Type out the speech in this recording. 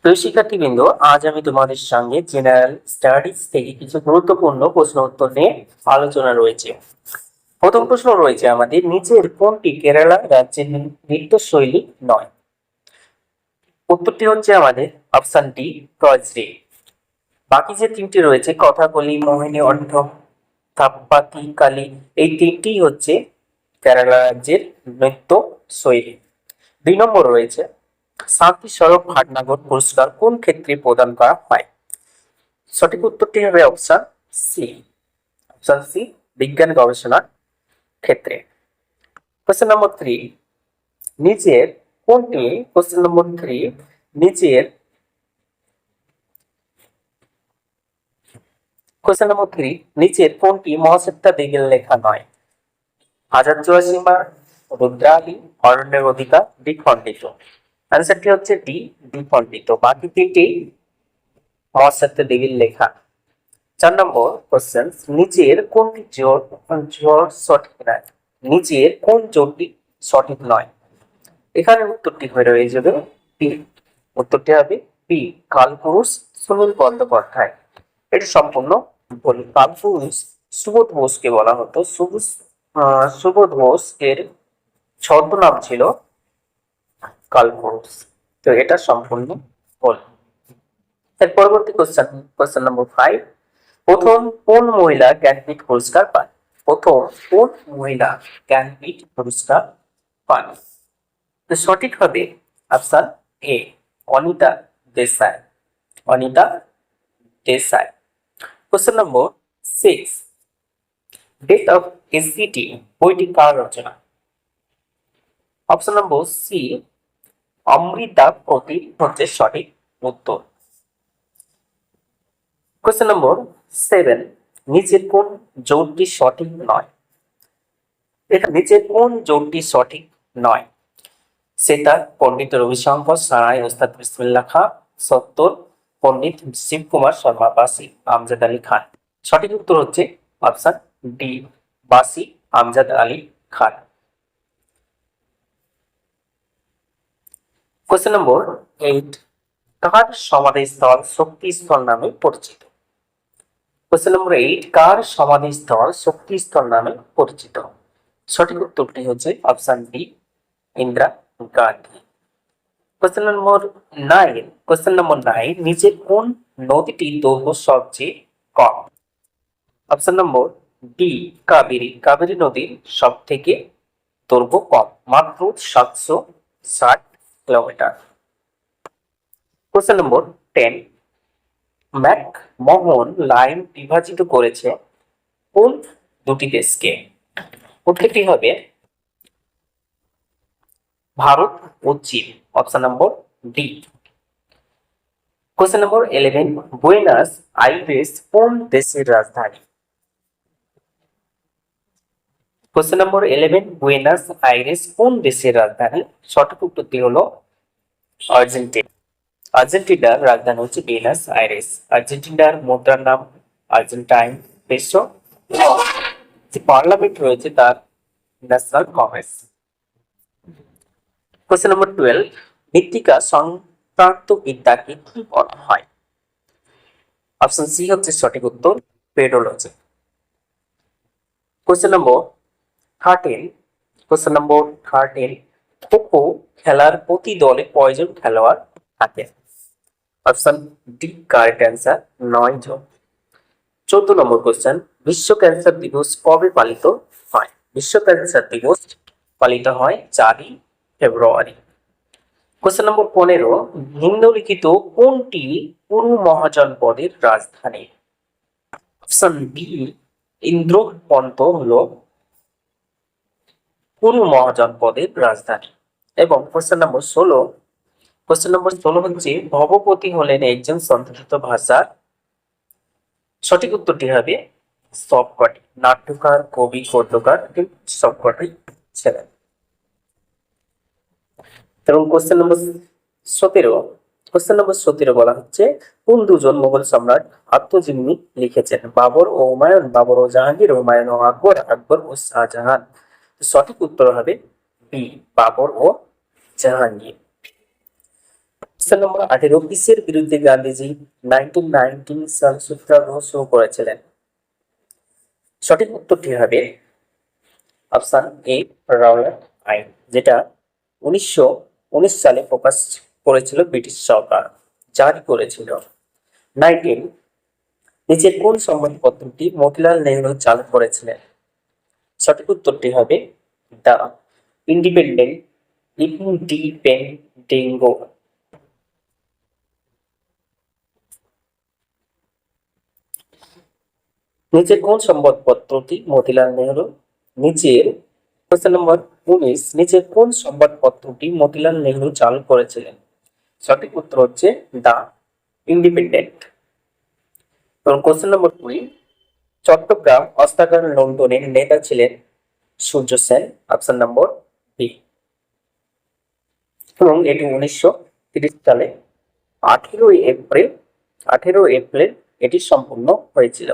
প্রিয় শিক্ষার্থীবৃন্দ, আজ আমি তোমাদের সঙ্গে জেনারেল স্টাডিজ থেকে কিছু গুরুত্বপূর্ণ প্রশ্ন উত্তর নিয়ে আলোচনা রয়েছে। প্রথম প্রশ্ন রয়েছে আমাদের, নিচের কোনটি কেরালা রাজ্যের নৃত্যশৈলী নয়? উত্তরটি হচ্ছে আমাদের অপশন ডি, টয়জরি। বাকি যে তিনটি রয়েছে, কথাকলি, মোহিনী অট্টম, থাপ্পাতি কালি, এই তিনটি হচ্ছে কেরালা রাজ্যের নৃত্য শৈলী। 2 নম্বর রয়েছে, শান্তি স্বরূপ ভাটনাগর পুরস্কার কোন ক্ষেত্রে প্রদান করা হয়? সঠিক উত্তরটি হবে অপশন সি। অপশন সি, বিজ্ঞান গবেষণার ক্ষেত্রে। কোশ্চেন নম্বর 3, নিচের কোনটি কোশ্চেন নম্বর 3 নিচের কোশ্চেন নম্বর 3 নিচের কোনটি মহাশ্বেতা দেবীর লেখা নয়? হাজার চুয়াসীমা, রুদ্রালী, অরণ্যের অধিকার, দ্বিখণ্ডিত। আনসারটি হচ্ছে ডি, দ্বিখণ্ডিত। বাকি তিনটি মহাশ্বেতা দেবীর লেখা। 4 নম্বর কোশ্চেন, নিচের কোনটি জোড় জোড় সঠিক নয়? নিচের কোন জোড়টি সঠিক নয়? এখানে উত্তরটি হয়ে রয়ে যাবে বি। উত্তরটি হবে বি, কালপুরুষ সুনীল বন্দ্যোপাধ্যায়। এটি সম্পূর্ণ ভুল। কালপুরুষ সুবোধ বোসকে বলা হতো। সুবোধ বোস এর ছদ্মনাম ছিল কালপুরুষ। তো এটা সম্পূর্ণ ভুল। এর পরবর্তী কোশ্চেন নম্বর 5, প্রথম কোন মহিলা জ্ঞানপীঠ পুরস্কার পান? প্রথম কোন মহিলা জ্ঞানপীঠ পুরস্কার পান? তো সঠিক হবে option A, Anita Desai. Anita Desai. Question number 6, death of a city বইটি কার রচনা? Option number C, Amrita Pratik হচ্ছে সঠিক উত্তর। কোশ্চেন নম্বর 7, নিচের কোন জোটটি সঠিক নয়? এটা নিচের কোন জোটটি সঠিক নয়? সেটা পণ্ডিত রবিশঙ্কর সারাই, ওস্তাদ বিসমিল্লাহ খান, সত্তর পণ্ডিত শিবকুমার শর্মা বাসি, আমজাদ আলী খান। সঠিক উত্তর হচ্ছে অপশন ডি, বাসি আমজাদ আলী খান। কোশ্চেন নম্বর 8, কার সমাধিস্থল শক্তিস্থল নামে পরিচিত? কোশ্চেন নম্বর 8, কার সমাধিস্থল শক্তিস্থল নামে পরিচিত? সঠিক উত্তরটি হচ্ছে option D, Indira Gandhi. Question number 9, নিচের কোন নদীটির দৈর্ঘ্য সবচেয়ে কম? Option number D, Kaveri. Kaveri নদীর সব থেকে দৈর্ঘ্য কম, মাত্র 760 kilometre. Question number 10, McMahon line বিভাজিত করেছে কোন দুটি দেশকে? উত্তরটি হবে ভারত ও চীন। Option number D. Question number 11, Buenos Aires কোন দেশের রাজধানী? কোশ্চেন নম্বর 11, বুয়েনাস আইরেস কোন দেশের রাজধানী? সঠিক উত্তরটি হলো আর্জেন্টিনা। আর্জেন্টিনার রাজধানী হচ্ছে বুয়েনাস আইরেস। আর্জেন্টিনার মুদ্রার নাম আর্জেন্টাইন পেসো। যে পার্লামেন্ট রয়েছে তার ন্যাশনাল কংগ্রেস। কোশ্চেন নম্বর 12, মৃত্তিকা সংক্রান্ত বিদ্যাকে কি বলা হয়? অপশন সি হচ্ছে সঠিক উত্তর, পেডোলজি। কোশ্চেন নম্বর 13, খো-খো খেলার প্রতি দলে কয়জন খেলোয়াড় থাকে? অপশন ডি, কারেক্ট অ্যান্সার 9 জন। 14 নম্বর কোশ্চেন, বিশ্ব ক্যান্সার দিবস কবে পালিত হয়? বিশ্ব ক্যান্সার দিবস পালিত হয় 4ই ফেব্রুয়ারি। কোশ্চেন নম্বর 15, নিম্নলিখিত কোনটি পুরু মহাজনপদের রাজধানী? অপশন বি, ইন্দ্রপন্ত হলো পুরু মহাজনপদের রাজধানী। এবং কোশ্চেন নম্বর 16 হচ্ছে, ভবপতি হলেন একজন সংস্কৃত ভাষার। সঠিক উত্তরটি হবে সবকটি। নাট্যকার, কবি, গদ্যকার সবকটি ছিলেন। এবং কোশ্চেন নম্বর 17 বলা হচ্ছে, কোন দুজন মুঘল সম্রাট আত্মজীবনী লিখেছেন? বাবর ও হুমায়ুন, বাবর ও জাহাঙ্গীর, হুমায়ুন ও আকবর, আকবর ও শাহজাহান। সঠিক উত্তর হবে বি, বাবর ও জাহাঙ্গীর। কোশ্চেন নম্বর 18, কিসের বিরুদ্ধে গান্ধীজি 1919 সাল সত্যাগ্রহ শুরু করেছিলেন? সঠিক উত্তরটি হবে অপশন এ, রাওলাট আইন, যেটা 1919 সালে প্রকাশ করেছিল ব্রিটিশ সরকার, জারি করেছিল। 19, নিচের কোন সংবাদপত্রটি মতিলাল নেহরু চালু করেছিলেন? সঠিক উত্তরটি হবে দ্য ইন্ডিপেন্ডেন্ট, ইন্ডিপেন্ডেন্গো। নিচের কোন সংবাদপত্রটি মতিলাল নেহরু নিচের কোশ্চেন নম্বর 19, নিচের কোন সংবাদপত্রটি মতিলাল নেহরু চালু করেছিলেন? সঠিক উত্তর হচ্ছে দ্য ইন্ডিপেন্ডেন্ট। এবং কোশ্চেন নম্বর 20, চট্টগ্রাম হস্তাগার লন্ডনের নেতা ছিলেন Surya Sen, option number B. এবং এটি 1930 সালে 18 এপ্রিল এটি সম্পূর্ণ হয়েছিল।